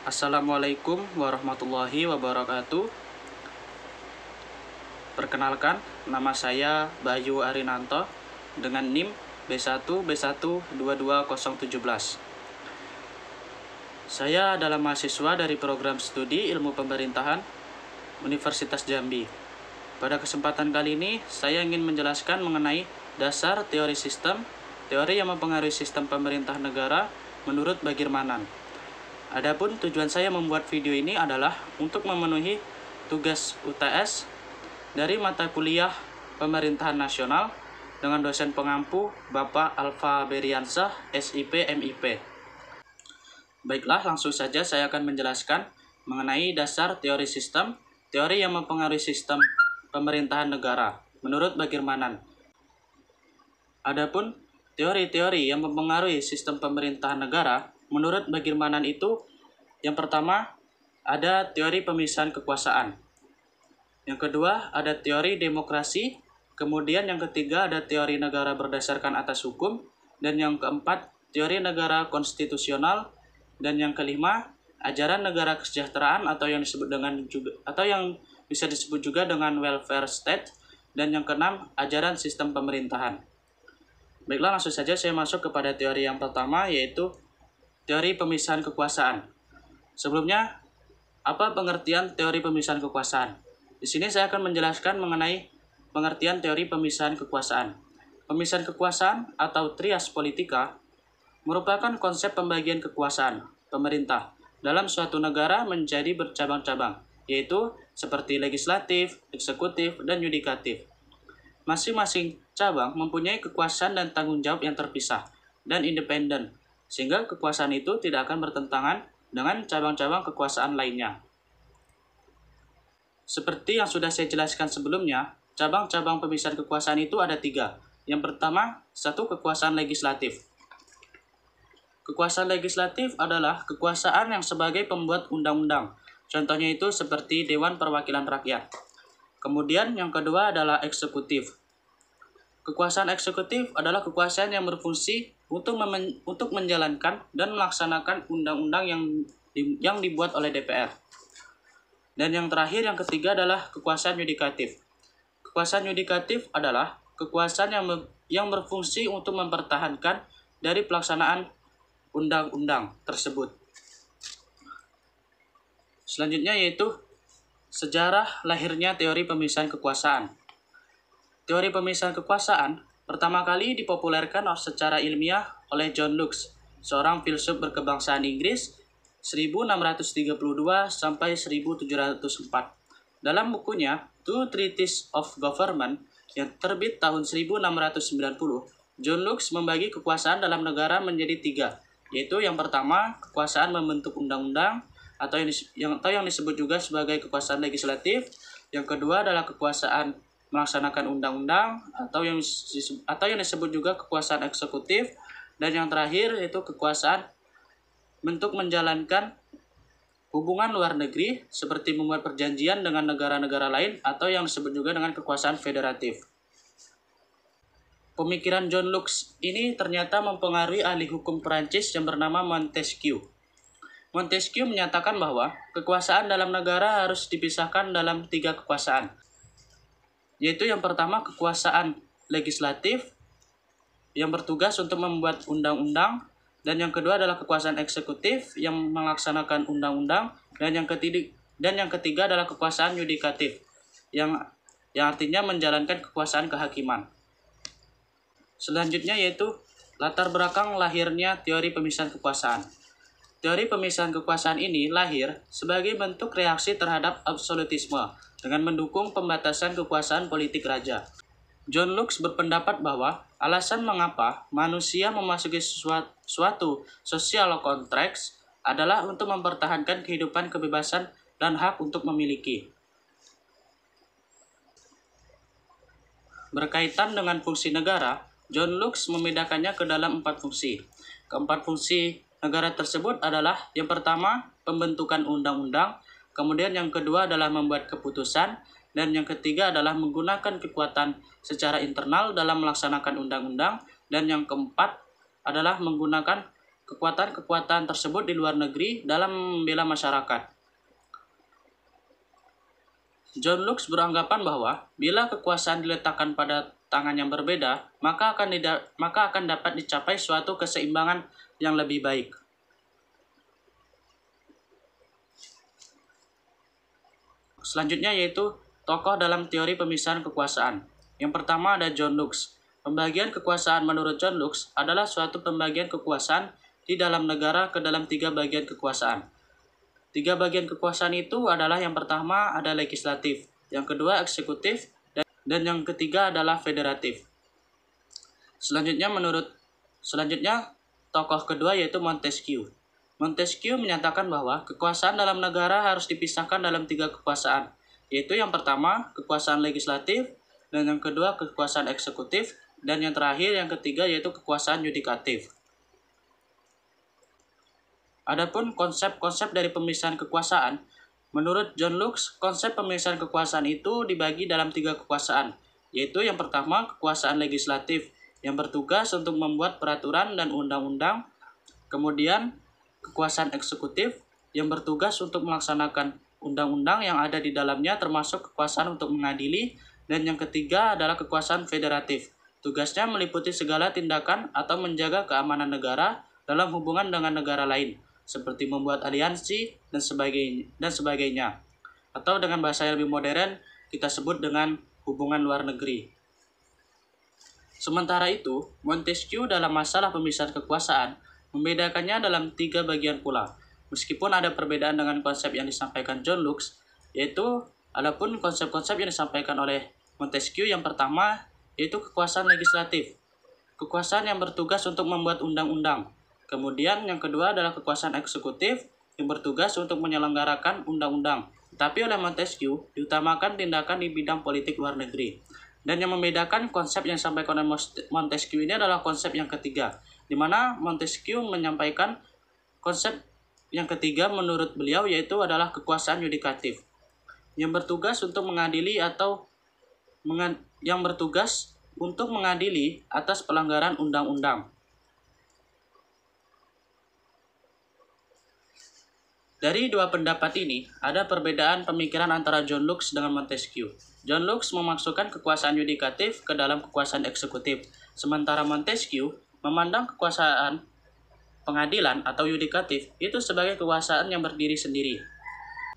Assalamualaikum warahmatullahi wabarakatuh. Perkenalkan, nama saya Bayu Arinanto dengan NIM B1B1222017. Saya adalah mahasiswa dari program studi Ilmu Pemerintahan Universitas Jambi. Pada kesempatan kali ini, saya ingin menjelaskan mengenai dasar teori sistem, teori yang mempengaruhi sistem pemerintah negara menurut Bagirmanan. Adapun tujuan saya membuat video ini adalah untuk memenuhi tugas UTS dari mata kuliah Pemerintahan Nasional dengan dosen pengampu Bapak Alfa Beriansah, SIP MIP. Baiklah, langsung saja saya akan menjelaskan mengenai dasar teori sistem, teori yang mempengaruhi sistem pemerintahan negara menurut Bagirmanan. Adapun teori-teori yang mempengaruhi sistem pemerintahan negara menurut Bagirmanan itu, yang pertama ada teori pemisahan kekuasaan. Yang kedua ada teori demokrasi. Kemudian yang ketiga ada teori negara berdasarkan atas hukum. Dan yang keempat teori negara konstitusional. Dan yang kelima ajaran negara kesejahteraan atau yang bisa disebut juga dengan welfare state. Dan yang keenam ajaran sistem pemerintahan. Baiklah, langsung saja saya masuk kepada teori yang pertama, yaitu teori pemisahan kekuasaan. Sebelumnya, apa pengertian teori pemisahan kekuasaan? Di sini saya akan menjelaskan mengenai pengertian teori pemisahan kekuasaan. Pemisahan kekuasaan atau trias politika merupakan konsep pembagian kekuasaan pemerintah dalam suatu negara menjadi bercabang-cabang, yaitu seperti legislatif, eksekutif, dan yudikatif. Masing-masing cabang mempunyai kekuasaan dan tanggung jawab yang terpisah dan independen, sehingga kekuasaan itu tidak akan bertentangan dengan cabang-cabang kekuasaan lainnya. Seperti yang sudah saya jelaskan sebelumnya, cabang-cabang pemisahan kekuasaan itu ada 3. Yang pertama, satu kekuasaan legislatif. Kekuasaan legislatif adalah kekuasaan yang sebagai pembuat undang-undang. Contohnya itu seperti Dewan Perwakilan Rakyat. Kemudian yang kedua adalah eksekutif. Kekuasaan eksekutif adalah kekuasaan yang berfungsi untuk menjalankan dan melaksanakan undang-undang yang dibuat oleh DPR. Dan yang terakhir, yang ketiga adalah kekuasaan yudikatif. Kekuasaan yudikatif adalah kekuasaan yang berfungsi untuk mempertahankan dari pelaksanaan undang-undang tersebut. Selanjutnya yaitu sejarah lahirnya teori pemisahan kekuasaan. Teori pemisahan kekuasaan pertama kali dipopulerkan secara ilmiah oleh John Locke, seorang filsuf berkebangsaan Inggris 1632 sampai 1704. Dalam bukunya Two Treatises of Government yang terbit tahun 1690, John Locke membagi kekuasaan dalam negara menjadi 3, yaitu yang pertama kekuasaan membentuk undang-undang atau yang disebut juga sebagai kekuasaan legislatif. Yang kedua adalah kekuasaan melaksanakan undang-undang atau yang disebut juga kekuasaan eksekutif. Dan yang terakhir yaitu kekuasaan untuk menjalankan hubungan luar negeri seperti membuat perjanjian dengan negara-negara lain atau yang disebut juga dengan kekuasaan federatif. Pemikiran John Locke ini ternyata mempengaruhi ahli hukum Perancis yang bernama Montesquieu. Montesquieu menyatakan bahwa kekuasaan dalam negara harus dipisahkan dalam 3 kekuasaan, yaitu yang pertama kekuasaan legislatif yang bertugas untuk membuat undang-undang, dan yang kedua adalah kekuasaan eksekutif yang melaksanakan undang-undang, dan yang ketiga adalah kekuasaan yudikatif yang artinya menjalankan kekuasaan kehakiman. Selanjutnya yaitu latar belakang lahirnya teori pemisahan kekuasaan. Teori pemisahan kekuasaan ini lahir sebagai bentuk reaksi terhadap absolutisme dengan mendukung pembatasan kekuasaan politik raja. John Locke berpendapat bahwa alasan mengapa manusia memasuki suatu social contracts adalah untuk mempertahankan kehidupan, kebebasan, dan hak untuk memiliki. Berkaitan dengan fungsi negara, John Locke membedakannya ke dalam 4 fungsi. Keempat fungsi negara tersebut adalah yang pertama pembentukan undang-undang, kemudian yang kedua adalah membuat keputusan, dan yang ketiga adalah menggunakan kekuatan secara internal dalam melaksanakan undang-undang, dan yang keempat adalah menggunakan kekuatan-kekuatan tersebut di luar negeri dalam membela masyarakat. John Locke beranggapan bahwa bila kekuasaan diletakkan pada tangan yang berbeda, maka akan dapat dicapai suatu keseimbangan yang lebih baik. Selanjutnya yaitu tokoh dalam teori pemisahan kekuasaan. Yang pertama ada John Locke. Pembagian kekuasaan menurut John Locke adalah suatu pembagian kekuasaan di dalam negara ke dalam 3 bagian kekuasaan. 3 bagian kekuasaan itu adalah yang pertama ada legislatif, yang kedua eksekutif, dan yang ketiga adalah federatif. Selanjutnya tokoh kedua yaitu Montesquieu. Montesquieu menyatakan bahwa kekuasaan dalam negara harus dipisahkan dalam 3 kekuasaan, yaitu yang pertama kekuasaan legislatif, dan yang kedua kekuasaan eksekutif, dan yang terakhir yang ketiga yaitu kekuasaan yudikatif. Adapun konsep-konsep dari pemisahan kekuasaan, menurut John Locke, konsep pemisahan kekuasaan itu dibagi dalam 3 kekuasaan, yaitu yang pertama kekuasaan legislatif yang bertugas untuk membuat peraturan dan undang-undang, kemudian kekuasaan eksekutif yang bertugas untuk melaksanakan undang-undang yang ada di dalamnya termasuk kekuasaan untuk mengadili, dan yang ketiga adalah kekuasaan federatif. Tugasnya meliputi segala tindakan atau menjaga keamanan negara dalam hubungan dengan negara lain, seperti membuat aliansi dan sebagainya. Atau dengan bahasa yang lebih modern kita sebut dengan hubungan luar negeri. Sementara itu, Montesquieu dalam masalah pemisahan kekuasaan membedakannya dalam 3 bagian pula. Meskipun ada perbedaan dengan konsep yang disampaikan John Locke, yaitu adapun konsep-konsep yang disampaikan oleh Montesquieu yang pertama yaitu kekuasaan legislatif, kekuasaan yang bertugas untuk membuat undang-undang. Kemudian yang kedua adalah kekuasaan eksekutif yang bertugas untuk menyelenggarakan undang-undang. Tapi oleh Montesquieu diutamakan tindakan di bidang politik luar negeri. Dan yang membedakan konsep yang disampaikan oleh Montesquieu ini adalah konsep yang ketiga, di mana Montesquieu menyampaikan konsep yang ketiga menurut beliau yaitu adalah kekuasaan yudikatif, yang bertugas untuk mengadili atas pelanggaran undang-undang. Dari 2 pendapat ini, ada perbedaan pemikiran antara John Locke dengan Montesquieu. John Locke memasukkan kekuasaan yudikatif ke dalam kekuasaan eksekutif, sementara Montesquieu memandang kekuasaan pengadilan atau yudikatif itu sebagai kekuasaan yang berdiri sendiri.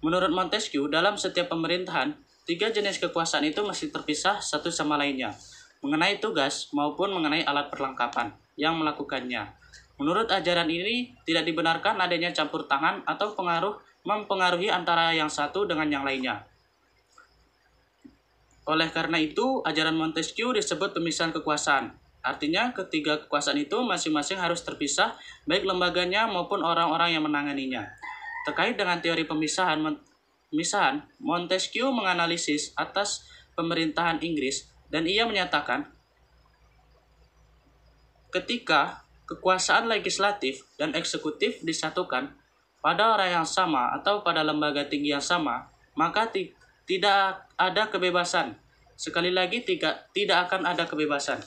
Menurut Montesquieu, dalam setiap pemerintahan, 3 jenis kekuasaan itu mesti terpisah satu sama lainnya, mengenai tugas maupun mengenai alat perlengkapan yang melakukannya. Menurut ajaran ini, tidak dibenarkan adanya campur tangan atau mempengaruhi antara yang satu dengan yang lainnya. Oleh karena itu, ajaran Montesquieu disebut pemisahan kekuasaan. Artinya, ketiga kekuasaan itu masing-masing harus terpisah, baik lembaganya maupun orang-orang yang menanganinya. Terkait dengan teori pemisahan, Montesquieu menganalisis atas pemerintahan Inggris, dan ia menyatakan, ketika kekuasaan legislatif dan eksekutif disatukan pada orang yang sama atau pada lembaga tinggi yang sama, maka tidak ada kebebasan. Sekali lagi, tidak akan ada kebebasan.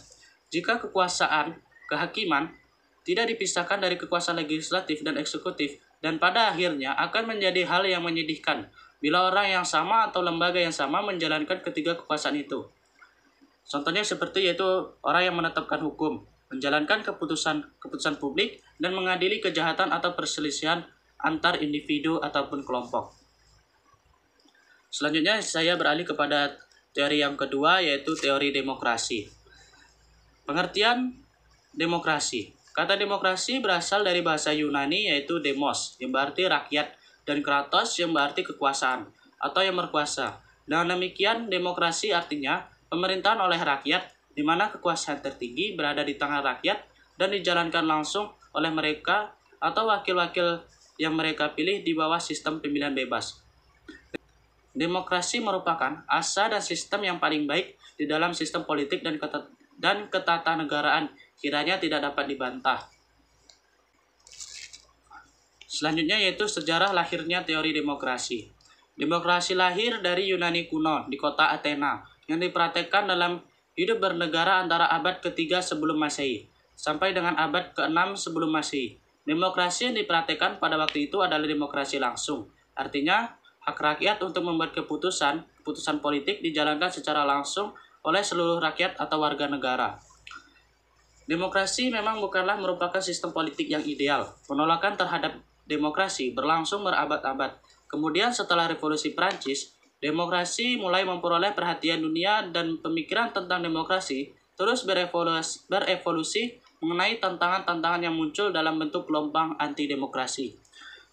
Jika kekuasaan kehakiman tidak dipisahkan dari kekuasaan legislatif dan eksekutif, dan pada akhirnya akan menjadi hal yang menyedihkan bila orang yang sama atau lembaga yang sama menjalankan ketiga kekuasaan itu. Contohnya seperti yaitu orang yang menetapkan hukum, menjalankan keputusan publik, dan mengadili kejahatan atau perselisihan antar individu ataupun kelompok. Selanjutnya saya beralih kepada teori yang kedua yaitu teori demokrasi. Pengertian demokrasi. Kata demokrasi berasal dari bahasa Yunani yaitu demos yang berarti rakyat dan kratos yang berarti kekuasaan atau yang berkuasa. Dengan demikian demokrasi artinya pemerintahan oleh rakyat di mana kekuasaan tertinggi berada di tangan rakyat dan dijalankan langsung oleh mereka atau wakil-wakil yang mereka pilih di bawah sistem pemilihan bebas. Demokrasi merupakan asa dan sistem yang paling baik di dalam sistem politik dan ketatanegaraan, kiranya tidak dapat dibantah. Selanjutnya yaitu sejarah lahirnya teori demokrasi. Demokrasi lahir dari Yunani kuno di kota Athena yang dipraktekkan dalam hidup bernegara antara abad ke-3 sebelum Masehi sampai dengan abad ke-6 sebelum Masehi. Demokrasi yang dipraktikkan pada waktu itu adalah demokrasi langsung. Artinya, hak rakyat untuk membuat keputusan politik dijalankan secara langsung oleh seluruh rakyat atau warga negara. Demokrasi memang bukanlah merupakan sistem politik yang ideal. Penolakan terhadap demokrasi berlangsung berabad-abad. Kemudian setelah Revolusi Prancis, demokrasi mulai memperoleh perhatian dunia dan pemikiran tentang demokrasi terus berevolusi mengenai tantangan-tantangan yang muncul dalam bentuk gelombang anti-demokrasi,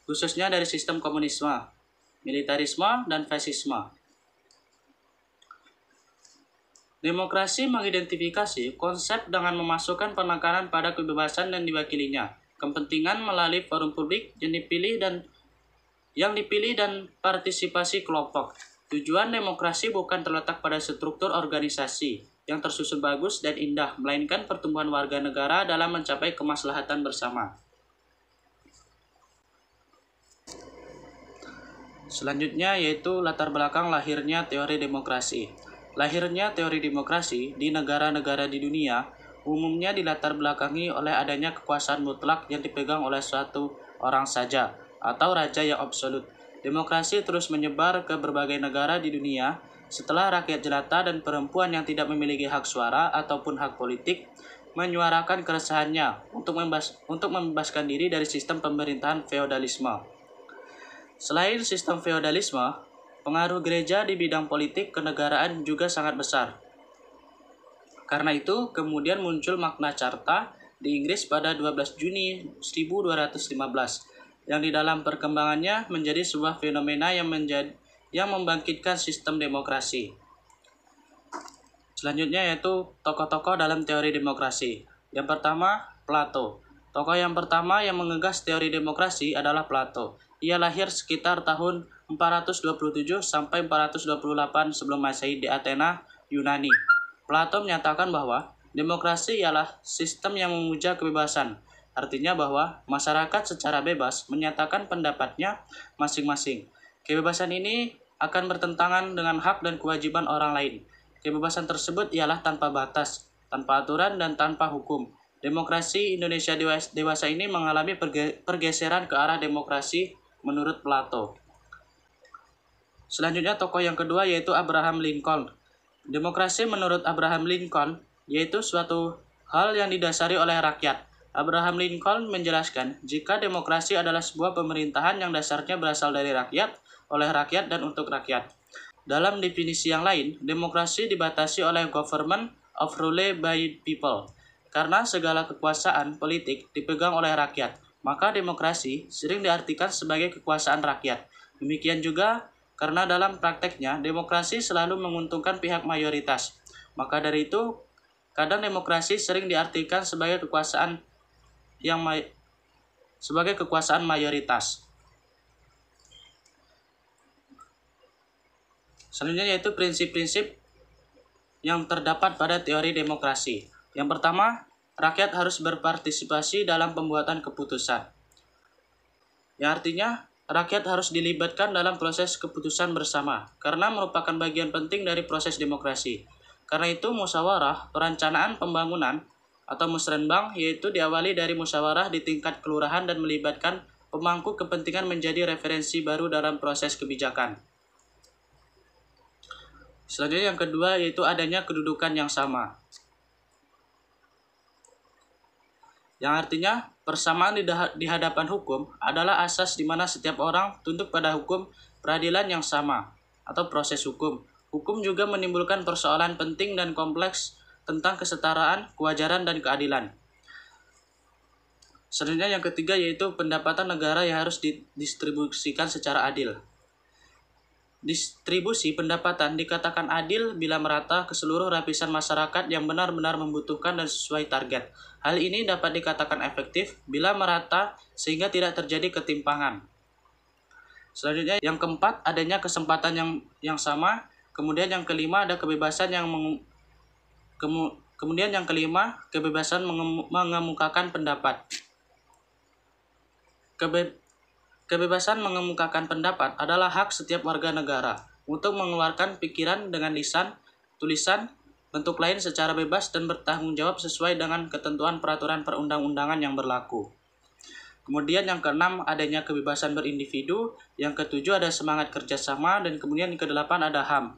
khususnya dari sistem komunisme, militarisme, dan fasisme. Demokrasi mengidentifikasi konsep dengan memasukkan penekanan pada kebebasan dan diwakilinya, kepentingan melalui forum publik yang dipilih dan partisipasi kelompok. Tujuan demokrasi bukan terletak pada struktur organisasi yang tersusun bagus dan indah, melainkan pertumbuhan warga negara dalam mencapai kemaslahatan bersama. Selanjutnya yaitu latar belakang lahirnya teori demokrasi. Lahirnya teori demokrasi di negara-negara di dunia umumnya dilatar belakangi oleh adanya kekuasaan mutlak yang dipegang oleh suatu orang saja atau raja yang absolut. Demokrasi terus menyebar ke berbagai negara di dunia setelah rakyat jelata dan perempuan yang tidak memiliki hak suara ataupun hak politik menyuarakan keresahannya untuk membebaskan diri dari sistem pemerintahan feodalisme. Selain sistem feodalisme, pengaruh gereja di bidang politik kenegaraan juga sangat besar. Karena itu, kemudian muncul Magna Carta di Inggris pada 12 Juni 1215, yang di dalam perkembangannya menjadi sebuah fenomena yang membangkitkan sistem demokrasi. Selanjutnya yaitu tokoh-tokoh dalam teori demokrasi. Yang pertama, Plato. Tokoh yang pertama yang mengegas teori demokrasi adalah Plato. Ia lahir sekitar tahun 427 sampai 428 sebelum Masehi di Athena, Yunani. Plato menyatakan bahwa demokrasi ialah sistem yang memuja kebebasan. Artinya bahwa masyarakat secara bebas menyatakan pendapatnya masing-masing. Kebebasan ini akan bertentangan dengan hak dan kewajiban orang lain. Kebebasan tersebut ialah tanpa batas, tanpa aturan, dan tanpa hukum. Demokrasi Indonesia dewasa ini mengalami pergeseran ke arah demokrasi menurut Plato. Selanjutnya tokoh yang kedua yaitu Abraham Lincoln. Demokrasi menurut Abraham Lincoln yaitu suatu hal yang didasari oleh rakyat. Abraham Lincoln menjelaskan jika demokrasi adalah sebuah pemerintahan yang dasarnya berasal dari rakyat, oleh rakyat, dan untuk rakyat. Dalam definisi yang lain, demokrasi dibatasi oleh government of rule by people. Karena segala kekuasaan politik dipegang oleh rakyat, maka demokrasi sering diartikan sebagai kekuasaan rakyat. Demikian juga karena dalam prakteknya demokrasi selalu menguntungkan pihak mayoritas. Maka dari itu, kadang demokrasi sering diartikan sebagai kekuasaan mayoritas. Selanjutnya yaitu prinsip-prinsip yang terdapat pada teori demokrasi. Yang pertama, rakyat harus berpartisipasi dalam pembuatan keputusan. Yang artinya, rakyat harus dilibatkan dalam proses keputusan bersama, karena merupakan bagian penting dari proses demokrasi. Karena itu, musyawarah perencanaan pembangunan atau musrenbang yaitu diawali dari musyawarah di tingkat kelurahan dan melibatkan pemangku kepentingan menjadi referensi baru dalam proses kebijakan. Selanjutnya yang kedua yaitu adanya kedudukan yang sama. Yang artinya persamaan di hadapan hukum adalah asas di mana setiap orang tunduk pada hukum peradilan yang sama atau proses hukum. Hukum juga menimbulkan persoalan penting dan kompleks tentang kesetaraan, kewajaran, dan keadilan. Selanjutnya yang ketiga yaitu pendapatan negara yang harus didistribusikan secara adil. Distribusi pendapatan dikatakan adil bila merata ke seluruh lapisan masyarakat yang benar-benar membutuhkan dan sesuai target. Hal ini dapat dikatakan efektif bila merata sehingga tidak terjadi ketimpangan. Selanjutnya yang keempat adanya kesempatan yang sama. Kemudian yang kelima ada kebebasan kebebasan mengemukakan pendapat. Kebebasan mengemukakan pendapat adalah hak setiap warga negara untuk mengeluarkan pikiran dengan lisan, tulisan, bentuk lain secara bebas dan bertanggung jawab sesuai dengan ketentuan peraturan perundang-undangan yang berlaku. Kemudian yang keenam adanya kebebasan berindividu, yang ketujuh ada semangat kerjasama, dan kemudian yang kedelapan ada HAM.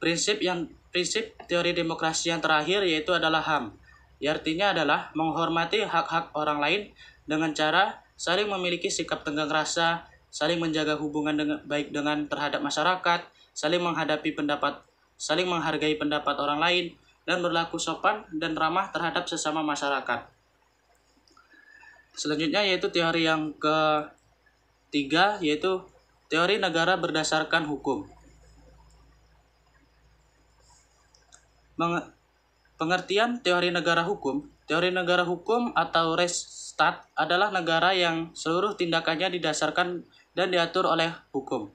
Prinsip teori demokrasi yang terakhir yaitu adalah HAM. Artinya adalah menghormati hak-hak orang lain dengan cara saling memiliki sikap tenggang rasa, saling menjaga hubungan baik dengan terhadap masyarakat, saling menghargai pendapat orang lain, dan berlaku sopan dan ramah terhadap sesama masyarakat. Selanjutnya yaitu teori yang ketiga, yaitu teori negara berdasarkan hukum. Pengertian teori negara hukum. Teori negara hukum atau Rechtsstaat adalah negara yang seluruh tindakannya didasarkan dan diatur oleh hukum.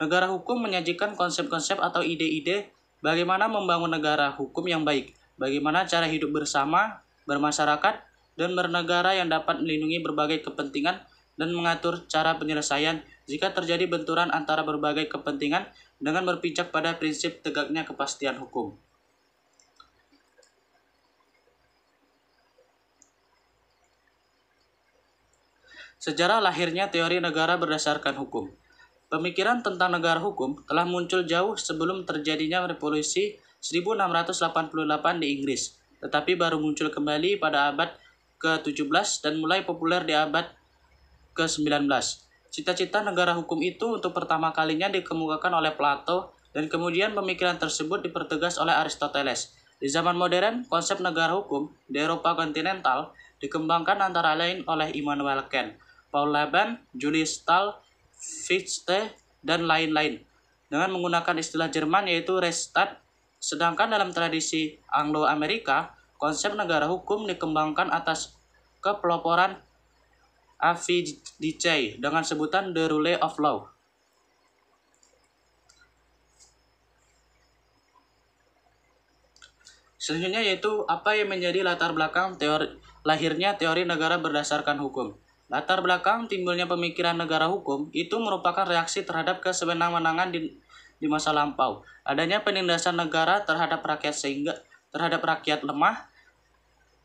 Negara hukum menyajikan konsep-konsep atau ide-ide bagaimana membangun negara hukum yang baik, bagaimana cara hidup bersama, bermasyarakat, dan bernegara yang dapat melindungi berbagai kepentingan dan mengatur cara penyelesaian jika terjadi benturan antara berbagai kepentingan dengan berpijak pada prinsip tegaknya kepastian hukum. Sejarah lahirnya teori negara berdasarkan hukum. Pemikiran tentang negara hukum telah muncul jauh sebelum terjadinya revolusi 1688 di Inggris, tetapi baru muncul kembali pada abad ke-17 dan mulai populer di abad ke-19. Cita-cita negara hukum itu untuk pertama kalinya dikemukakan oleh Plato dan kemudian pemikiran tersebut dipertegas oleh Aristoteles. Di zaman modern, konsep negara hukum di Eropa kontinental dikembangkan antara lain oleh Immanuel Kant, Paul Laban, Julius Stahl, Fichte, dan lain-lain dengan menggunakan istilah Jerman yaitu Rechtsstaat. Sedangkan dalam tradisi Anglo-Amerika, konsep negara hukum dikembangkan atas kepeloporan Avidice dengan sebutan The Rule of Law. Selanjutnya yaitu apa yang menjadi latar belakang lahirnya teori negara berdasarkan hukum. Latar belakang timbulnya pemikiran negara hukum itu merupakan reaksi terhadap kesewenang-wenangan di masa lampau. Adanya penindasan negara terhadap rakyat lemah.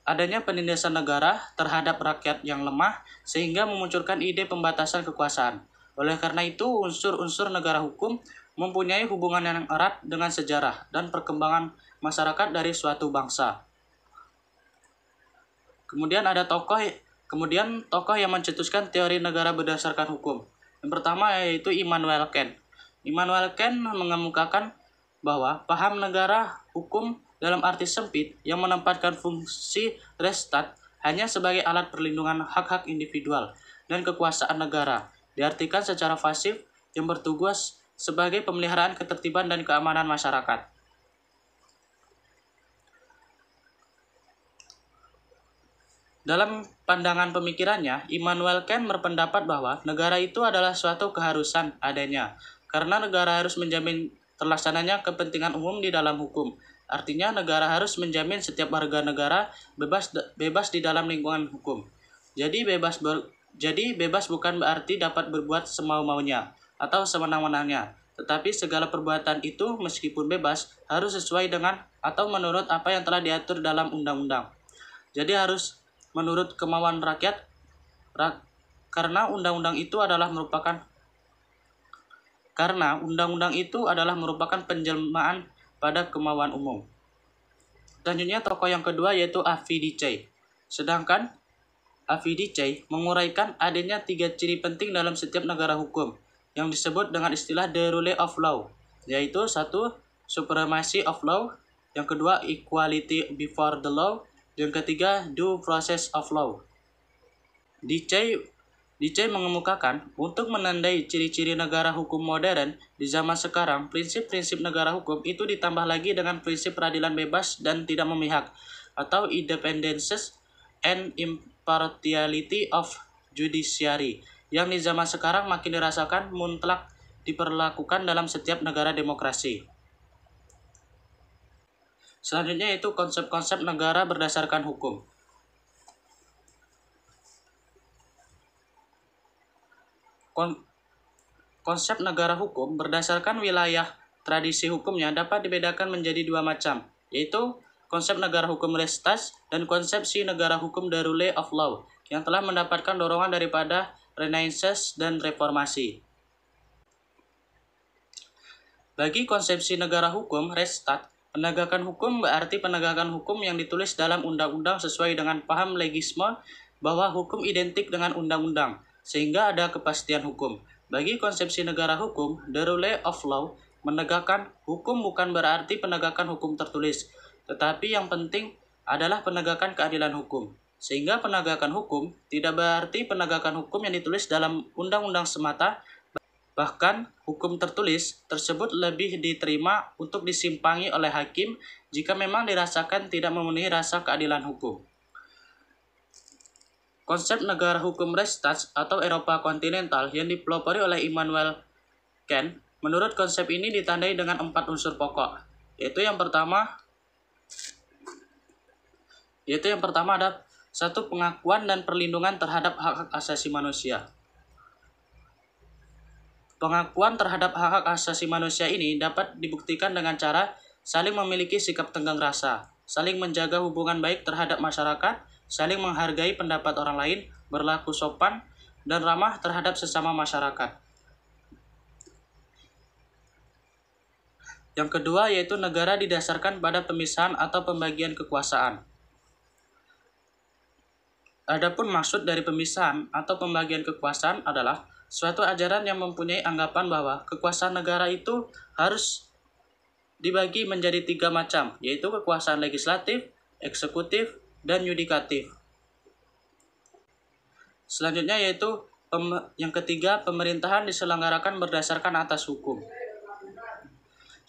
Adanya penindasan negara terhadap rakyat yang lemah sehingga memunculkan ide pembatasan kekuasaan. Oleh karena itu, unsur-unsur negara hukum mempunyai hubungan yang erat dengan sejarah dan perkembangan masyarakat dari suatu bangsa. Kemudian tokoh yang mencetuskan teori negara berdasarkan hukum. Yang pertama yaitu Immanuel Kant. Immanuel Kant mengemukakan bahwa paham negara hukum dalam arti sempit yang menempatkan fungsi Rechtsstaat hanya sebagai alat perlindungan hak-hak individual dan kekuasaan negara, diartikan secara pasif yang bertugas sebagai pemeliharaan ketertiban dan keamanan masyarakat. Dalam pandangan pemikirannya, Immanuel Kant berpendapat bahwa negara itu adalah suatu keharusan adanya, karena negara harus menjamin terlaksananya kepentingan umum di dalam hukum. Artinya, negara harus menjamin setiap warga negara bebas di dalam lingkungan hukum. Jadi bebas bukan berarti dapat berbuat semau-maunya atau sewenang-wenangnya, tetapi segala perbuatan itu meskipun bebas harus sesuai dengan atau menurut apa yang telah diatur dalam undang-undang. Jadi harus menurut kemauan rakyat, karena undang-undang itu adalah merupakan penjelmaan pada kemauan umum. Selanjutnya tokoh yang kedua yaitu Avidice. Sedangkan Avidice menguraikan adanya 3 ciri penting dalam setiap negara hukum yang disebut dengan istilah The Rule of Law, yaitu 1. Supremacy of law, yang kedua equality before the law, yang ketiga, due process of law. Dice mengemukakan untuk menandai ciri-ciri negara hukum modern di zaman sekarang, prinsip-prinsip negara hukum itu ditambah lagi dengan prinsip peradilan bebas dan tidak memihak, atau independence and impartiality of judiciary, yang di zaman sekarang makin dirasakan mutlak diperlakukan dalam setiap negara demokrasi. Selanjutnya yaitu konsep-konsep negara berdasarkan hukum. Konsep negara hukum berdasarkan wilayah tradisi hukumnya dapat dibedakan menjadi 2 macam, yaitu konsep negara hukum res staats, dan konsepsi negara hukum the rule of law yang telah mendapatkan dorongan daripada Renaissance dan Reformasi. Bagi konsepsi negara hukum res staats, penegakan hukum berarti penegakan hukum yang ditulis dalam undang-undang sesuai dengan paham legisme bahwa hukum identik dengan undang-undang, sehingga ada kepastian hukum. Bagi konsepsi negara hukum, the rule of law, menegakkan hukum bukan berarti penegakan hukum tertulis, tetapi yang penting adalah penegakan keadilan hukum. Sehingga penegakan hukum tidak berarti penegakan hukum yang ditulis dalam undang-undang semata, bahkan hukum tertulis tersebut lebih diterima untuk disimpangi oleh hakim jika memang dirasakan tidak memenuhi rasa keadilan hukum. Konsep negara hukum res staats atau Eropa kontinental yang dipelopori oleh Immanuel Kant, menurut konsep ini ditandai dengan 4 unsur pokok, yaitu yang pertama ada 1. Pengakuan dan perlindungan terhadap hak-hak asasi manusia. Pengakuan terhadap hak-hak asasi manusia ini dapat dibuktikan dengan cara saling memiliki sikap tenggang rasa, saling menjaga hubungan baik terhadap masyarakat, saling menghargai pendapat orang lain, berlaku sopan, dan ramah terhadap sesama masyarakat. Yang kedua yaitu negara didasarkan pada pemisahan atau pembagian kekuasaan. Adapun maksud dari pemisahan atau pembagian kekuasaan adalah suatu ajaran yang mempunyai anggapan bahwa kekuasaan negara itu harus dibagi menjadi 3 macam, yaitu kekuasaan legislatif, eksekutif, dan yudikatif. Selanjutnya yaitu yang ketiga, pemerintahan diselenggarakan berdasarkan atas hukum.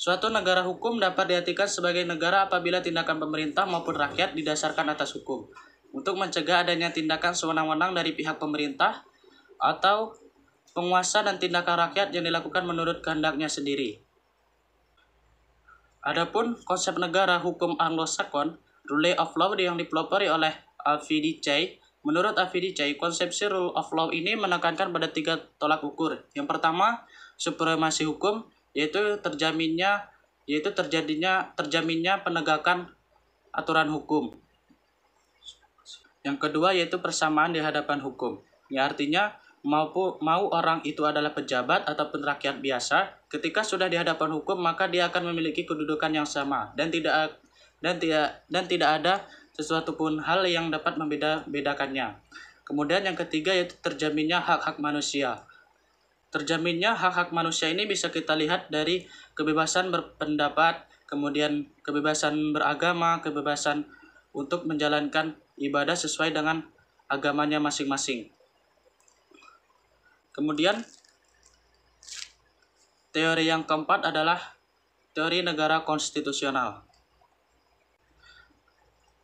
Suatu negara hukum dapat diartikan sebagai negara apabila tindakan pemerintah maupun rakyat didasarkan atas hukum, untuk mencegah adanya tindakan sewenang-wenang dari pihak pemerintah atau penguasa dan tindakan rakyat yang dilakukan menurut kehendaknya sendiri. Adapun konsep negara hukum Anglo-Saxon, rule of law yang dipelopori oleh Alfie. Menurut Alfie, konsepsi rule of law ini menekankan pada 3 tolak ukur. Yang pertama, supremasi hukum, yaitu terjaminnya penegakan aturan hukum. Yang kedua yaitu persamaan di hadapan hukum. Ya, artinya mau orang itu adalah pejabat ataupun rakyat biasa, ketika sudah di hadapan hukum maka dia akan memiliki kedudukan yang sama dan tidak ada sesuatu pun hal yang dapat membedakannya. Kemudian yang ketiga yaitu terjaminnya hak-hak manusia. Terjaminnya hak-hak manusia ini bisa kita lihat dari kebebasan berpendapat, kemudian kebebasan beragama, kebebasan untuk menjalankan ibadah sesuai dengan agamanya masing-masing. Kemudian teori yang keempat adalah teori negara konstitusional.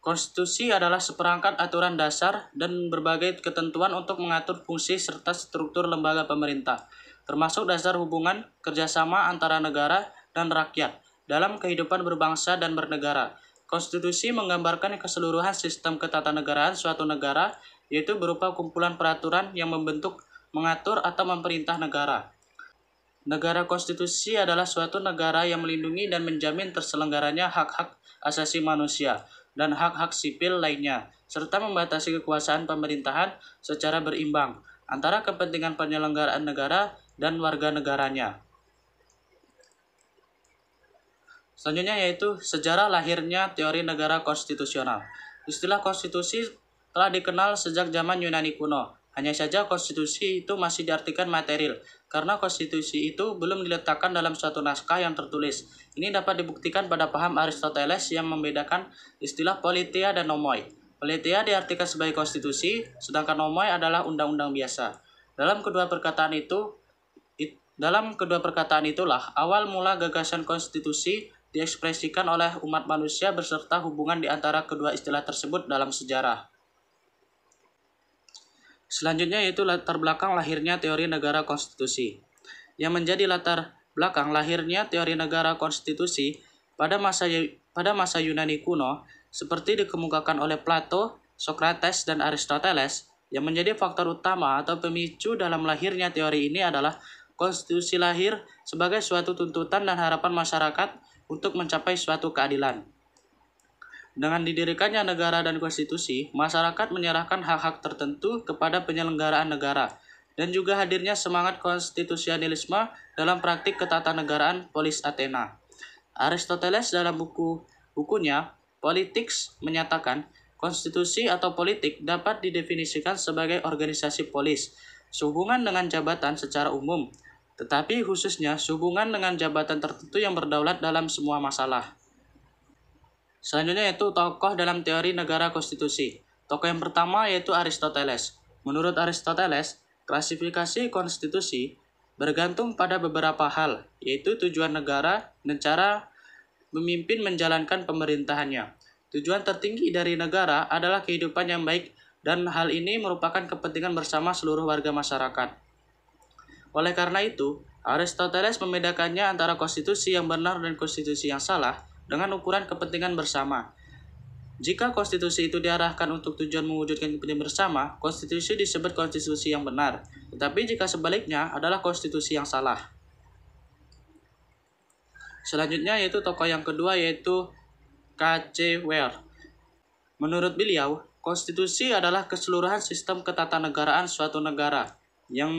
Konstitusi adalah seperangkat aturan dasar dan berbagai ketentuan untuk mengatur fungsi serta struktur lembaga pemerintah, termasuk dasar hubungan kerjasama antara negara dan rakyat dalam kehidupan berbangsa dan bernegara. Konstitusi menggambarkan keseluruhan sistem ketatanegaraan suatu negara, yaitu berupa kumpulan peraturan yang membentuk, mengatur, atau memerintah negara. Negara konstitusi adalah suatu negara yang melindungi dan menjamin terselenggaranya hak-hak asasi manusia dan hak-hak sipil lainnya, serta membatasi kekuasaan pemerintahan secara berimbang antara kepentingan penyelenggaraan negara dan warga negaranya. Selanjutnya yaitu sejarah lahirnya teori negara konstitusional. Istilah konstitusi telah dikenal sejak zaman Yunani kuno. Hanya saja konstitusi itu masih diartikan material, karena konstitusi itu belum diletakkan dalam suatu naskah yang tertulis. Ini dapat dibuktikan pada paham Aristoteles yang membedakan istilah politia dan nomoi. Politia diartikan sebagai konstitusi, sedangkan nomoi adalah undang-undang biasa. Dalam kedua perkataan itulah awal mula gagasan konstitusi diekspresikan oleh umat manusia beserta hubungan di antara kedua istilah tersebut dalam sejarah. Selanjutnya yaitu latar belakang lahirnya teori negara konstitusi. Yang menjadi latar belakang lahirnya teori negara konstitusi pada masa Yunani kuno, seperti dikemukakan oleh Plato, Socrates, dan Aristoteles, yang menjadi faktor utama atau pemicu dalam lahirnya teori ini adalah konstitusi lahir sebagai suatu tuntutan dan harapan masyarakat untuk mencapai suatu keadilan. Dengan didirikannya negara dan konstitusi, masyarakat menyerahkan hak-hak tertentu kepada penyelenggaraan negara, dan juga hadirnya semangat konstitusionalisme dalam praktik ketatanegaraan polis Athena. Aristoteles dalam bukunya Politics menyatakan, konstitusi atau politik dapat didefinisikan sebagai organisasi polis, sehubungan dengan jabatan secara umum, tetapi khususnya sehubungan dengan jabatan tertentu yang berdaulat dalam semua masalah. Selanjutnya yaitu tokoh dalam teori negara konstitusi. Tokoh yang pertama yaitu Aristoteles. Menurut Aristoteles, klasifikasi konstitusi bergantung pada beberapa hal, yaitu tujuan negara dan cara memimpin menjalankan pemerintahannya. Tujuan tertinggi dari negara adalah kehidupan yang baik, dan hal ini merupakan kepentingan bersama seluruh warga masyarakat. Oleh karena itu, Aristoteles membedakannya antara konstitusi yang benar dan konstitusi yang salah dengan ukuran kepentingan bersama. Jika konstitusi itu diarahkan untuk tujuan mewujudkan kepentingan bersama, konstitusi disebut konstitusi yang benar. Tetapi jika sebaliknya adalah konstitusi yang salah. Selanjutnya yaitu tokoh yang kedua yaitu K.C. Ware. Menurut beliau, konstitusi adalah keseluruhan sistem ketatanegaraan suatu negara yang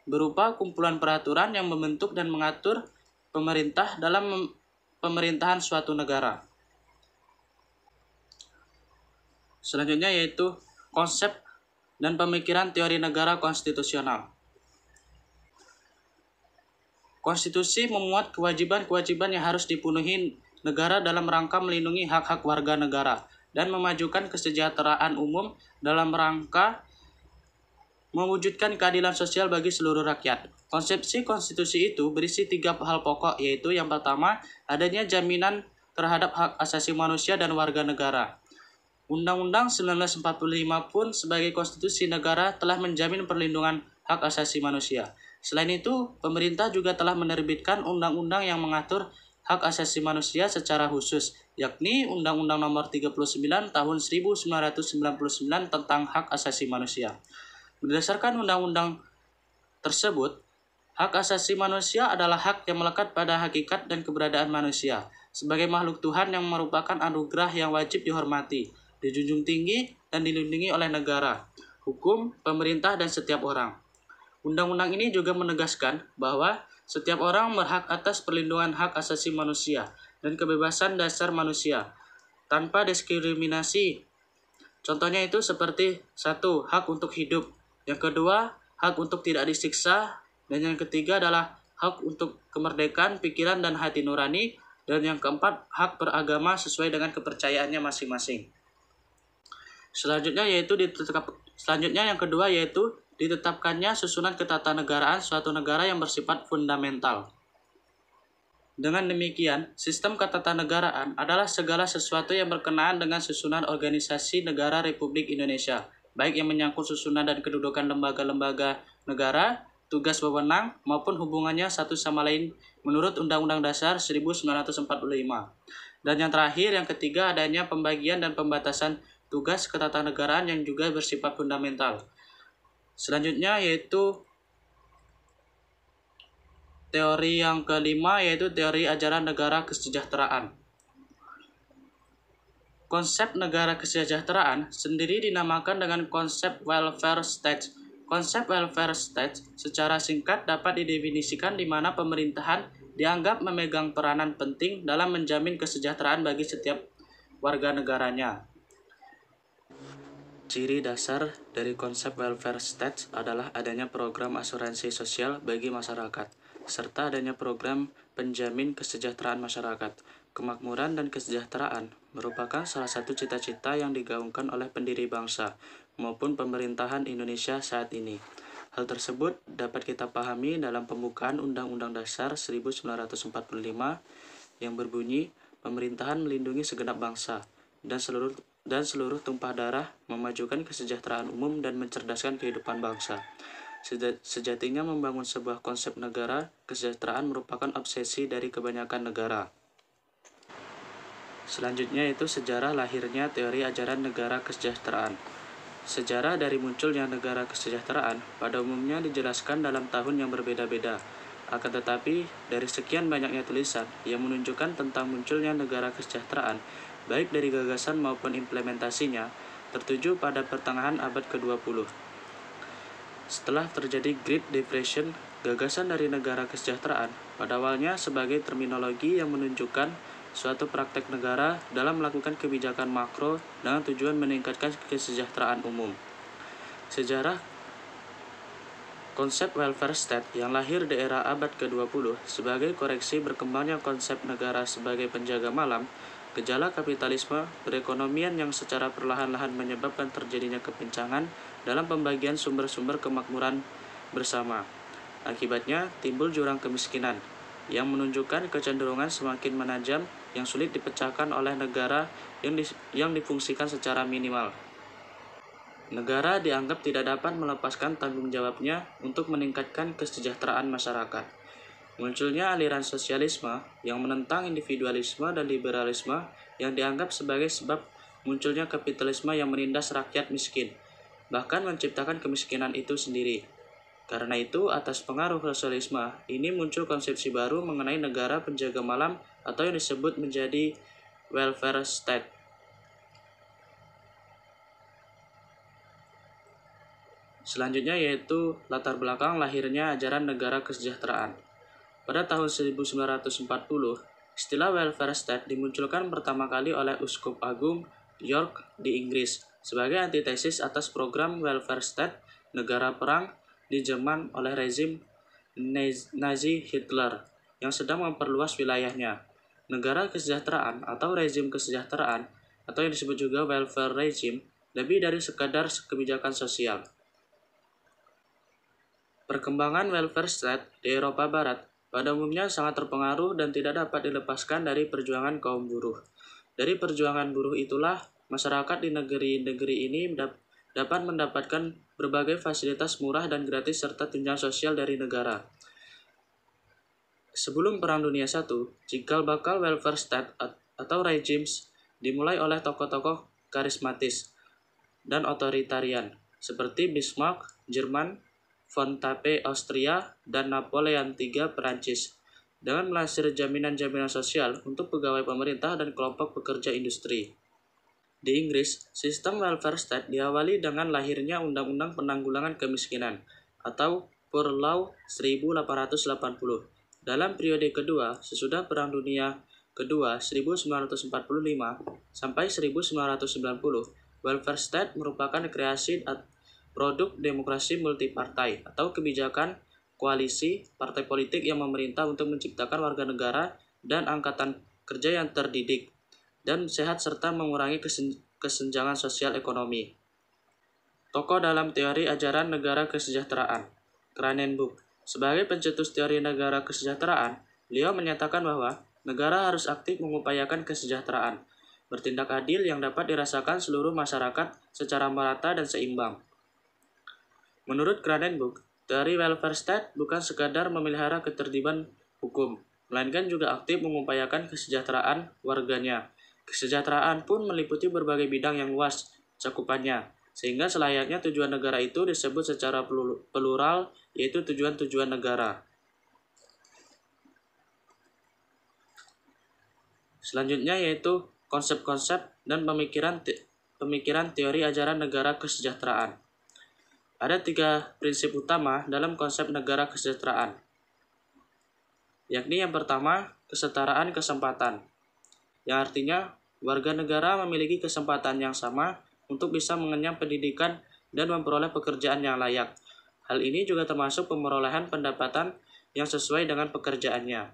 berupa kumpulan peraturan yang membentuk dan mengatur pemerintah dalam pemerintahan suatu negara. Selanjutnya yaitu konsep dan pemikiran teori negara konstitusional. Konstitusi memuat kewajiban-kewajiban yang harus dipenuhi negara dalam rangka melindungi hak-hak warga negara dan memajukan kesejahteraan umum dalam rangka mewujudkan keadilan sosial bagi seluruh rakyat. Konsepsi konstitusi itu berisi 3 hal pokok, yaitu yang pertama, adanya jaminan terhadap hak asasi manusia dan warga negara. Undang-Undang 1945 pun sebagai konstitusi negara telah menjamin perlindungan hak asasi manusia. Selain itu, pemerintah juga telah menerbitkan undang-undang yang mengatur hak asasi manusia secara khusus, yakni Undang-Undang Nomor 39 Tahun 1999 tentang Hak Asasi Manusia. Berdasarkan undang-undang tersebut, hak asasi manusia adalah hak yang melekat pada hakikat dan keberadaan manusia sebagai makhluk Tuhan yang merupakan anugerah yang wajib dihormati, dijunjung tinggi, dan dilindungi oleh negara, hukum, pemerintah, dan setiap orang. Undang-undang ini juga menegaskan bahwa setiap orang berhak atas perlindungan hak asasi manusia dan kebebasan dasar manusia tanpa diskriminasi. Contohnya itu seperti 1. Hak untuk hidup, yang kedua, hak untuk tidak disiksa, dan yang ketiga adalah hak untuk kemerdekaan pikiran dan hati nurani, dan yang keempat, hak beragama sesuai dengan kepercayaannya masing-masing. Selanjutnya yang kedua yaitu ditetapkannya susunan ketatanegaraan suatu negara yang bersifat fundamental. Dengan demikian, sistem ketatanegaraan adalah segala sesuatu yang berkenaan dengan susunan organisasi negara Republik Indonesia, baik yang menyangkut susunan dan kedudukan lembaga-lembaga negara, tugas wewenang, maupun hubungannya satu sama lain menurut Undang-Undang Dasar 1945. Dan yang terakhir, yang ketiga, adanya pembagian dan pembatasan tugas ketatanegaraan yang juga bersifat fundamental. Selanjutnya yaitu teori yang kelima yaitu teori ajaran negara kesejahteraan. Konsep negara kesejahteraan sendiri dinamakan dengan konsep welfare state. Konsep welfare state secara singkat dapat didefinisikan di mana pemerintahan dianggap memegang peranan penting dalam menjamin kesejahteraan bagi setiap warga negaranya. Ciri dasar dari konsep welfare state adalah adanya program asuransi sosial bagi masyarakat, serta adanya program penjamin kesejahteraan masyarakat. Kemakmuran dan kesejahteraan merupakan salah satu cita-cita yang digaungkan oleh pendiri bangsa maupun pemerintahan Indonesia saat ini. Hal tersebut dapat kita pahami dalam pembukaan Undang-Undang Dasar 1945 yang berbunyi, pemerintahan melindungi segenap bangsa dan seluruh tumpah darah, memajukan kesejahteraan umum dan mencerdaskan kehidupan bangsa. Sejatinya membangun sebuah konsep negara kesejahteraan merupakan obsesi dari kebanyakan negara. Selanjutnya itu sejarah lahirnya teori ajaran negara kesejahteraan. Sejarah dari munculnya negara kesejahteraan pada umumnya dijelaskan dalam tahun yang berbeda-beda. Akan tetapi, dari sekian banyaknya tulisan yang menunjukkan tentang munculnya negara kesejahteraan, baik dari gagasan maupun implementasinya, tertuju pada pertengahan abad ke-20. Setelah terjadi Great Depression, gagasan dari negara kesejahteraan pada awalnya sebagai terminologi yang menunjukkan suatu praktek negara dalam melakukan kebijakan makro dengan tujuan meningkatkan kesejahteraan umum. Sejarah konsep welfare state yang lahir di era abad ke-20 sebagai koreksi berkembangnya konsep negara sebagai penjaga malam, gejala kapitalisme perekonomian yang secara perlahan-lahan menyebabkan terjadinya kepincangan dalam pembagian sumber-sumber kemakmuran bersama. Akibatnya, timbul jurang kemiskinan yang menunjukkan kecenderungan semakin menajam yang sulit dipecahkan oleh negara yang difungsikan secara minimal. Negara dianggap tidak dapat melepaskan tanggung jawabnya untuk meningkatkan kesejahteraan masyarakat. Munculnya aliran sosialisme yang menentang individualisme dan liberalisme yang dianggap sebagai sebab munculnya kapitalisme yang menindas rakyat miskin, bahkan menciptakan kemiskinan itu sendiri. Karena itu, atas pengaruh sosialisme, ini muncul konsepsi baru mengenai negara penjaga malam atau yang disebut menjadi welfare state. Selanjutnya yaitu latar belakang lahirnya ajaran negara kesejahteraan. Pada tahun 1940, istilah welfare state dimunculkan pertama kali oleh Uskup Agung York di Inggris sebagai antitesis atas program welfare state negara perang di Jerman oleh rezim Nazi Hitler yang sedang memperluas wilayahnya. Negara kesejahteraan atau rezim kesejahteraan atau yang disebut juga welfare regime lebih dari sekadar kebijakan sosial. Perkembangan welfare state di Eropa Barat pada umumnya sangat terpengaruh dan tidak dapat dilepaskan dari perjuangan kaum buruh. Dari perjuangan buruh itulah masyarakat di negeri-negeri ini dapat mendapatkan berbagai fasilitas murah dan gratis serta tunjangan sosial dari negara. Sebelum Perang Dunia I, cikal bakal welfare state atau regimes dimulai oleh tokoh-tokoh karismatis dan otoritarian seperti Bismarck, Jerman, Von Pape Austria, dan Napoleon III Perancis dengan melansir jaminan-jaminan sosial untuk pegawai pemerintah dan kelompok pekerja industri. Di Inggris, sistem welfare state diawali dengan lahirnya Undang-Undang Penanggulangan Kemiskinan atau Poor Law 1880. Dalam periode kedua sesudah Perang Dunia Kedua 1945 sampai 1990, welfare state merupakan kreasi produk demokrasi multipartai atau kebijakan koalisi partai politik yang memerintah untuk menciptakan warga negara dan angkatan kerja yang terdidik dan sehat serta mengurangi kesenjangan sosial ekonomi. Tokoh dalam teori ajaran negara kesejahteraan, Kranenburg. Sebagai pencetus teori negara kesejahteraan, beliau menyatakan bahwa negara harus aktif mengupayakan kesejahteraan, bertindak adil yang dapat dirasakan seluruh masyarakat secara merata dan seimbang. Menurut Kranenburg, teori welfare state bukan sekadar memelihara ketertiban hukum, melainkan juga aktif mengupayakan kesejahteraan warganya. Kesejahteraan pun meliputi berbagai bidang yang luas cakupannya, sehingga selayaknya tujuan negara itu disebut secara plural, yaitu tujuan-tujuan negara. Selanjutnya yaitu konsep-konsep dan pemikiran teori ajaran negara kesejahteraan. Ada 3 prinsip utama dalam konsep negara kesejahteraan, yakni yang pertama, kesetaraan kesempatan, yang artinya warga negara memiliki kesempatan yang sama untuk bisa mengenyam pendidikan dan memperoleh pekerjaan yang layak. Hal ini juga termasuk pemerolehan pendapatan yang sesuai dengan pekerjaannya.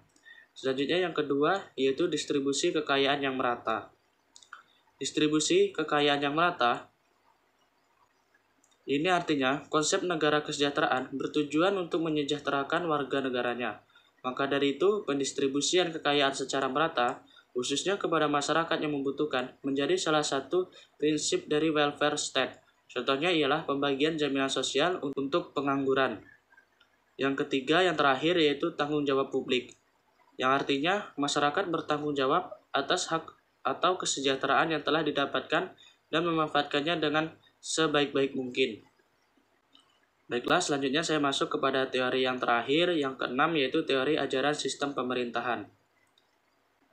Selanjutnya yang kedua, yaitu distribusi kekayaan yang merata. Distribusi kekayaan yang merata ini artinya konsep negara kesejahteraan bertujuan untuk menyejahterakan warga negaranya. Maka dari itu, pendistribusian kekayaan secara merata, khususnya kepada masyarakat yang membutuhkan, menjadi salah satu prinsip dari welfare state. Contohnya ialah pembagian jaminan sosial untuk pengangguran. Yang ketiga, yang terakhir, yaitu tanggung jawab publik, yang artinya masyarakat bertanggung jawab atas hak atau kesejahteraan yang telah didapatkan dan memanfaatkannya dengan sebaik-baik mungkin. Baiklah, selanjutnya saya masuk kepada teori yang terakhir, yang keenam, yaitu teori ajaran sistem pemerintahan.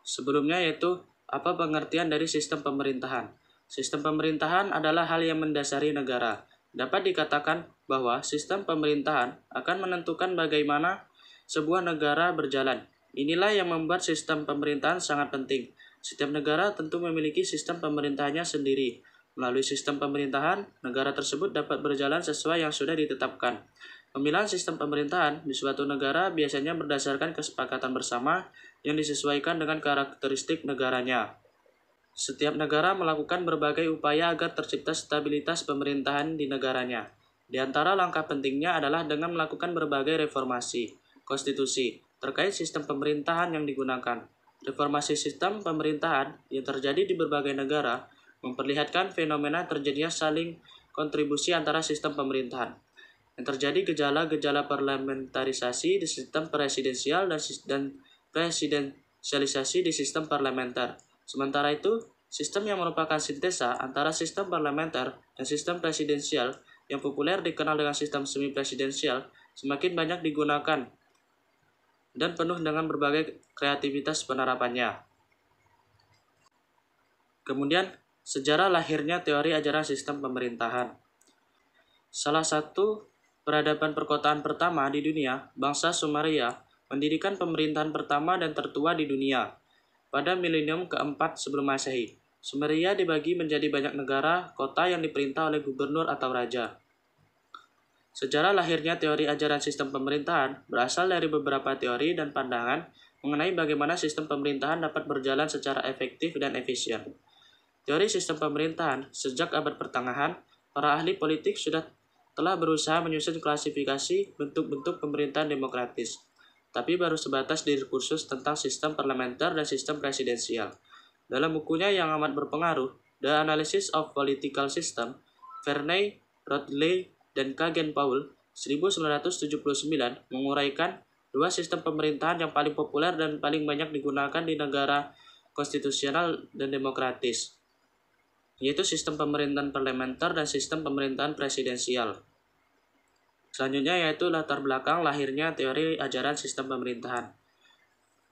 Sebelumnya yaitu apa pengertian dari sistem pemerintahan? Sistem pemerintahan adalah hal yang mendasari negara. Dapat dikatakan bahwa sistem pemerintahan akan menentukan bagaimana sebuah negara berjalan. Inilah yang membuat sistem pemerintahan sangat penting. Setiap negara tentu memiliki sistem pemerintahannya sendiri. Melalui sistem pemerintahan, negara tersebut dapat berjalan sesuai yang sudah ditetapkan. Pemilihan sistem pemerintahan di suatu negara biasanya berdasarkan kesepakatan bersama yang disesuaikan dengan karakteristik negaranya. Setiap negara melakukan berbagai upaya agar tercipta stabilitas pemerintahan di negaranya. Di antara langkah pentingnya adalah dengan melakukan berbagai reformasi konstitusi terkait sistem pemerintahan yang digunakan. Reformasi sistem pemerintahan yang terjadi di berbagai negara memperlihatkan fenomena terjadinya saling kontribusi antara sistem pemerintahan. Yang terjadi gejala-gejala parlamentarisasi di sistem presidensial dan presidensialisasi di sistem parlementer. Sementara itu, sistem yang merupakan sintesa antara sistem parlementer dan sistem presidensial yang populer dikenal dengan sistem semi-presidensial semakin banyak digunakan dan penuh dengan berbagai kreativitas penerapannya. Kemudian, sejarah lahirnya teori ajaran sistem pemerintahan. Salah satu peradaban perkotaan pertama di dunia, bangsa Sumeria, mendirikan pemerintahan pertama dan tertua di dunia. Pada milenium keempat sebelum Masehi, Sumeria dibagi menjadi banyak negara, kota yang diperintah oleh gubernur atau raja. Sejarah lahirnya teori ajaran sistem pemerintahan berasal dari beberapa teori dan pandangan mengenai bagaimana sistem pemerintahan dapat berjalan secara efektif dan efisien. Teori sistem pemerintahan sejak abad pertengahan, para ahli politik telah berusaha menyusun klasifikasi bentuk-bentuk pemerintahan demokratis, tapi baru sebatas diskursus tentang sistem parlementer dan sistem presidensial. Dalam bukunya yang amat berpengaruh, The Analysis of Political System, Verney, Rodley, dan Kagan Paul 1979 menguraikan dua sistem pemerintahan yang paling populer dan paling banyak digunakan di negara konstitusional dan demokratis, yaitu sistem pemerintahan parlementer dan sistem pemerintahan presidensial. Selanjutnya yaitu latar belakang lahirnya teori ajaran sistem pemerintahan.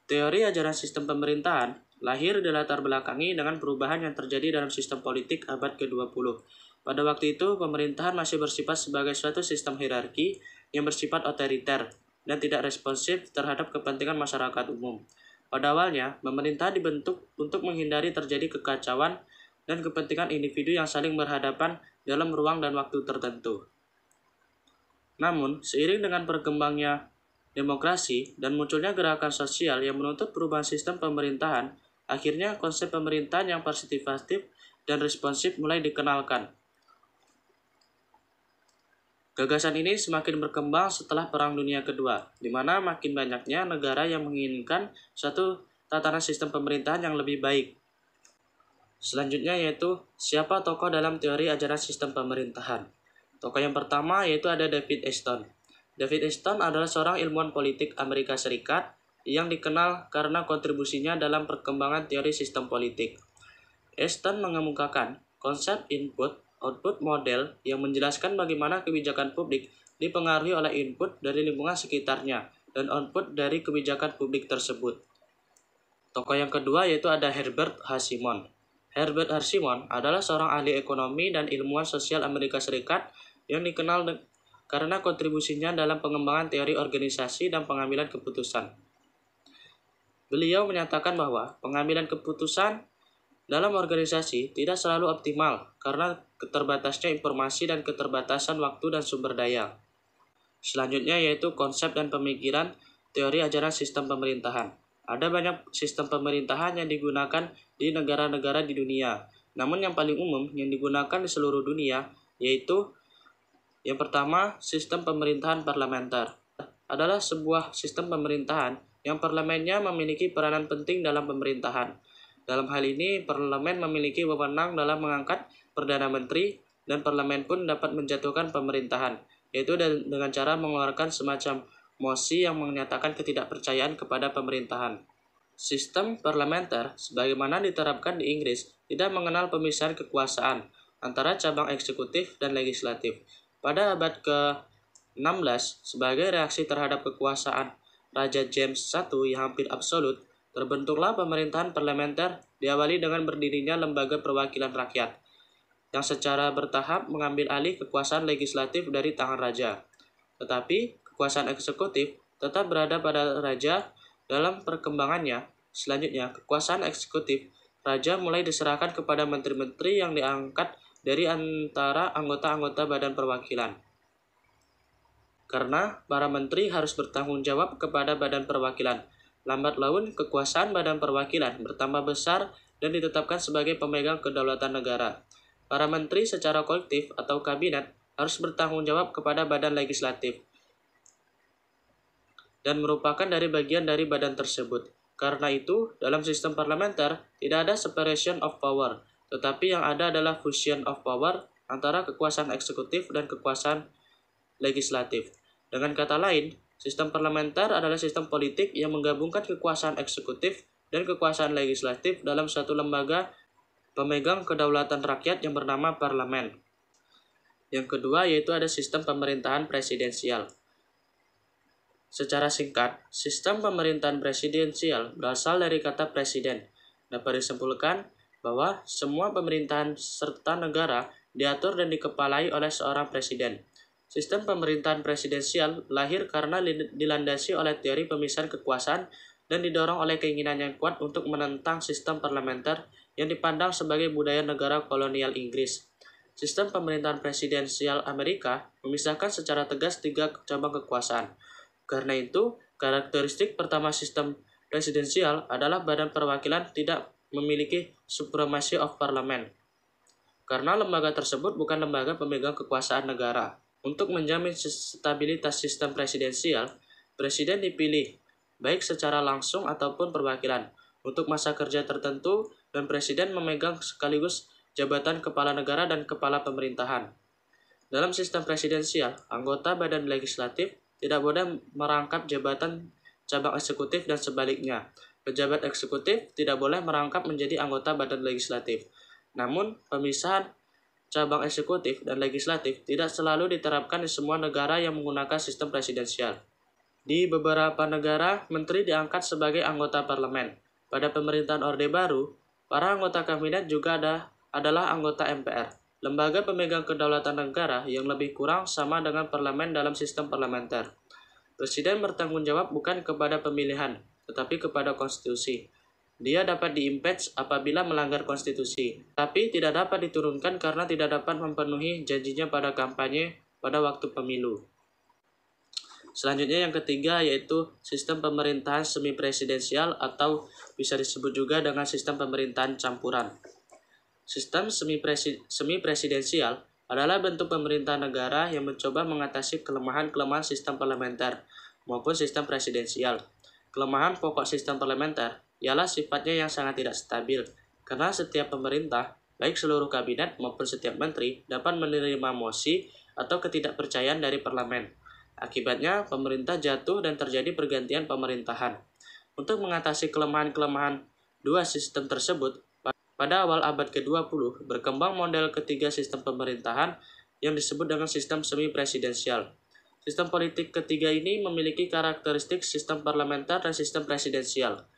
Teori ajaran sistem pemerintahan lahir dilatar belakangi dengan perubahan yang terjadi dalam sistem politik abad ke-20. Pada waktu itu, pemerintahan masih bersifat sebagai suatu sistem hierarki yang bersifat otoriter dan tidak responsif terhadap kepentingan masyarakat umum. Pada awalnya, pemerintahan dibentuk untuk menghindari terjadi kekacauan dan kepentingan individu yang saling berhadapan dalam ruang dan waktu tertentu. Namun, seiring dengan berkembangnya demokrasi dan munculnya gerakan sosial yang menuntut perubahan sistem pemerintahan, akhirnya konsep pemerintahan yang partisipatif dan responsif mulai dikenalkan. Gagasan ini semakin berkembang setelah Perang Dunia Kedua, di mana makin banyaknya negara yang menginginkan suatu tatanan sistem pemerintahan yang lebih baik. Selanjutnya yaitu siapa tokoh dalam teori ajaran sistem pemerintahan. Tokoh yang pertama yaitu ada David Easton. David Easton adalah seorang ilmuwan politik Amerika Serikat yang dikenal karena kontribusinya dalam perkembangan teori sistem politik. Easton mengemukakan konsep input-output model yang menjelaskan bagaimana kebijakan publik dipengaruhi oleh input dari lingkungan sekitarnya dan output dari kebijakan publik tersebut. Tokoh yang kedua yaitu ada Herbert H. Simon. Herbert H. Simon adalah seorang ahli ekonomi dan ilmuwan sosial Amerika Serikat yang dikenal karena kontribusinya dalam pengembangan teori organisasi dan pengambilan keputusan. Beliau menyatakan bahwa pengambilan keputusan dalam organisasi tidak selalu optimal karena keterbatasnya informasi dan keterbatasan waktu dan sumber daya. Selanjutnya yaitu konsep dan pemikiran teori ajaran sistem pemerintahan. Ada banyak sistem pemerintahan yang digunakan di negara-negara di dunia. Namun yang paling umum yang digunakan di seluruh dunia yaitu yang pertama, sistem pemerintahan parlementer. Adalah sebuah sistem pemerintahan yang parlemennya memiliki peranan penting dalam pemerintahan. Dalam hal ini, parlemen memiliki wewenang dalam mengangkat Perdana Menteri dan parlemen pun dapat menjatuhkan pemerintahan, yaitu dengan cara mengeluarkan semacam mosi yang menyatakan ketidakpercayaan kepada pemerintahan. Sistem parlementer, sebagaimana diterapkan di Inggris, tidak mengenal pemisahan kekuasaan antara cabang eksekutif dan legislatif. Pada abad ke-16, sebagai reaksi terhadap kekuasaan Raja James I yang hampir absolut, Terbentuklah pemerintahan parlementer diawali dengan berdirinya Lembaga Perwakilan Rakyat, yang secara bertahap mengambil alih kekuasaan legislatif dari tangan raja. Tetapi, kekuasaan eksekutif tetap berada pada raja dalam perkembangannya. Selanjutnya, kekuasaan eksekutif raja mulai diserahkan kepada menteri-menteri yang diangkat dari antara anggota-anggota Badan Perwakilan. Karena para menteri harus bertanggung jawab kepada Badan Perwakilan, lambat laun kekuasaan Badan Perwakilan bertambah besar dan ditetapkan sebagai pemegang kedaulatan negara. Para menteri secara kolektif atau kabinet harus bertanggung jawab kepada badan legislatif dan merupakan dari bagian dari badan tersebut. Karena itu, dalam sistem parlementer tidak ada separation of power, tetapi yang ada adalah fusion of power antara kekuasaan eksekutif dan kekuasaan legislatif. Dengan kata lain, sistem parlementer adalah sistem politik yang menggabungkan kekuasaan eksekutif dan kekuasaan legislatif dalam suatu lembaga pemegang kedaulatan rakyat yang bernama parlemen. Yang kedua yaitu ada sistem pemerintahan presidensial. Secara singkat, sistem pemerintahan presidensial berasal dari kata presiden. Dapat disimpulkan bahwa semua pemerintahan serta negara diatur dan dikepalai oleh seorang presiden. Sistem pemerintahan presidensial lahir karena dilandasi oleh teori pemisahan kekuasaan dan didorong oleh keinginan yang kuat untuk menentang sistem parlementer yang dipandang sebagai budaya negara kolonial Inggris. Sistem pemerintahan presidensial Amerika memisahkan secara tegas 3 cabang kekuasaan. Karena itu, karakteristik pertama sistem presidensial adalah Badan Perwakilan tidak memiliki supremacy of parliament. Karena lembaga tersebut bukan lembaga pemegang kekuasaan negara. Untuk menjamin stabilitas sistem presidensial, presiden dipilih baik secara langsung ataupun perwakilan untuk masa kerja tertentu dan presiden memegang sekaligus jabatan kepala negara dan kepala pemerintahan. Dalam sistem presidensial, anggota badan legislatif tidak boleh merangkap jabatan cabang eksekutif dan sebaliknya. Pejabat eksekutif tidak boleh merangkap menjadi anggota badan legislatif. Namun, pemisahan cabang eksekutif dan legislatif tidak selalu diterapkan di semua negara yang menggunakan sistem presidensial. Di beberapa negara, menteri diangkat sebagai anggota parlemen. Pada pemerintahan Orde Baru, para anggota kabinet juga adalah anggota MPR, lembaga pemegang kedaulatan negara yang lebih kurang sama dengan parlemen dalam sistem parlementer. Presiden bertanggung jawab bukan kepada pemilihan, tetapi kepada konstitusi. Dia dapat di-impeach apabila melanggar konstitusi, tapi tidak dapat diturunkan karena tidak dapat memenuhi janjinya pada kampanye pada waktu pemilu. Selanjutnya yang ketiga yaitu sistem pemerintahan semi-presidensial atau bisa disebut juga dengan sistem pemerintahan campuran. Sistem semi-presidensial adalah bentuk pemerintahan negara yang mencoba mengatasi kelemahan-kelemahan sistem parlementer maupun sistem presidensial. Kelemahan pokok sistem parlementer ialah sifatnya yang sangat tidak stabil, karena setiap pemerintah, baik seluruh kabinet maupun setiap menteri, dapat menerima mosi atau ketidakpercayaan dari parlemen. Akibatnya, pemerintah jatuh dan terjadi pergantian pemerintahan. Untuk mengatasi kelemahan-kelemahan dua sistem tersebut, pada awal abad ke-20, berkembang model ketiga sistem pemerintahan yang disebut dengan sistem semi-presidensial. Sistem politik ketiga ini memiliki karakteristik sistem parlementer dan sistem presidensial.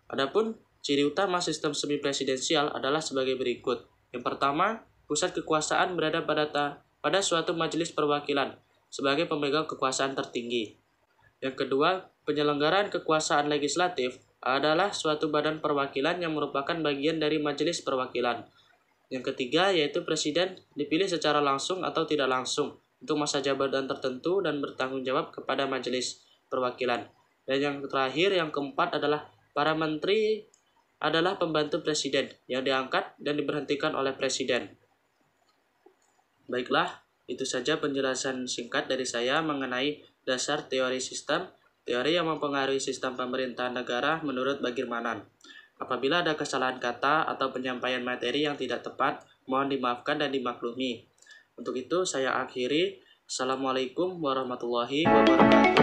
Adapun ciri utama sistem semi-presidensial adalah sebagai berikut. Yang pertama, pusat kekuasaan berada pada suatu majelis perwakilan sebagai pemegang kekuasaan tertinggi. Yang kedua, penyelenggaraan kekuasaan legislatif adalah suatu badan perwakilan yang merupakan bagian dari majelis perwakilan. Yang ketiga, yaitu presiden dipilih secara langsung atau tidak langsung untuk masa jabatan tertentu dan bertanggung jawab kepada majelis perwakilan. Dan yang terakhir, yang keempat adalah para menteri adalah pembantu presiden yang diangkat dan diberhentikan oleh presiden. Baiklah, itu saja penjelasan singkat dari saya mengenai dasar teori sistem, teori yang mempengaruhi sistem pemerintahan negara menurut Bagirmanan. Apabila ada kesalahan kata atau penyampaian materi yang tidak tepat, mohon dimaafkan dan dimaklumi. Untuk itu, saya akhiri. Assalamualaikum warahmatullahi wabarakatuh.